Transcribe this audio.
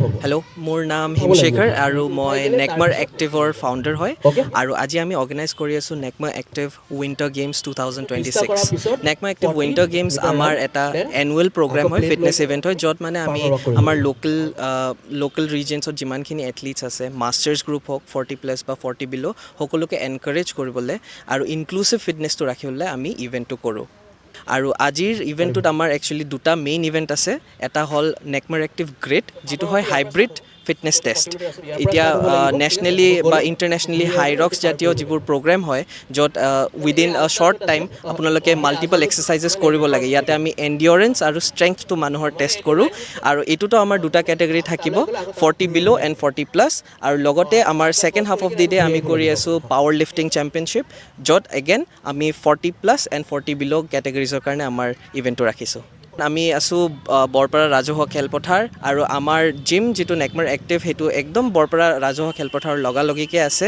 hello' মোৰ নাম হিমশেখৰ আৰু মই নেকমাৰ এক্টিভৰ ফাউণ্ডাৰ হয় আৰু আজি আমি অৰ্গেনাইজ কৰি আছোঁ নেকমাৰ এক্টিভ উইণ্টাৰ গেমছ 2026 নেকমাৰ এক্টিভ উইণ্টাৰ গেমছ আমাৰ এটা এনুৱেল প্ৰগ্ৰেম হয় ফিটনেছ ইভেণ্ট হয় য'ত মানে আমি আমাৰ লোকেল ৰিজনছত যিমানখিনি এথলিটছ আছে মাষ্টাৰ্ছ গ্ৰুপ হওক 40+ বা 40 বিল' সকলোকে এনকাৰেজ কৰিবলৈ আৰু ইনক্লুচিভ ফিটনেছটো ৰাখিবলৈ আমি ইভেণ্টটো কৰোঁ আৰু আজিৰ ইভেণ্টটোত আমাৰ একচুৱেলি দুটা মেইন ইভেণ্ট আছে এটা হ'ল নেকমাৰ এক্টিভ গ্ৰেড যিটো হয় হাইব্ৰিড ফিটনেছ টেষ্ট এতিয়া নেশ্যনেলি বা ইণ্টাৰনেশ্যনেলি হাইৰক্স জাতীয় যিবোৰ প্ৰগ্ৰেম হয় য'ত উইদিন আ শ্বৰ্ট টাইম আপোনালোকে মাল্টিপল এক্সাৰচাইজেছ কৰিব লাগে ইয়াতে আমি এণ্ডিয়ৰেঞ্চ আৰু ষ্ট্ৰেংথটো মানুহৰ টেষ্ট কৰোঁ আৰু এইটোতো আমাৰ দুটা কেটেগৰী থাকিব 40 বিল' এণ্ড 40+ আৰু লগতে আমাৰ second half of the day আমি কৰি আছোঁ পাৱাৰ লিফটিং চেম্পিয়নশ্বিপ য'ত এগেইন আমি 40+ এণ্ড 40 বিল' কেটেগৰিজৰ কাৰণে আমাৰ ইভেণ্টটো ৰাখিছোঁ আমি আছোঁ বৰপাৰা ৰাজহুৱা খেলপথাৰ আৰু আমাৰ জিম যিটো নেকমাৰ এক্টিভ সেইটো একদম বৰপাৰা ৰাজহুৱা খেলপথাৰৰ লগালগিকৈ আছে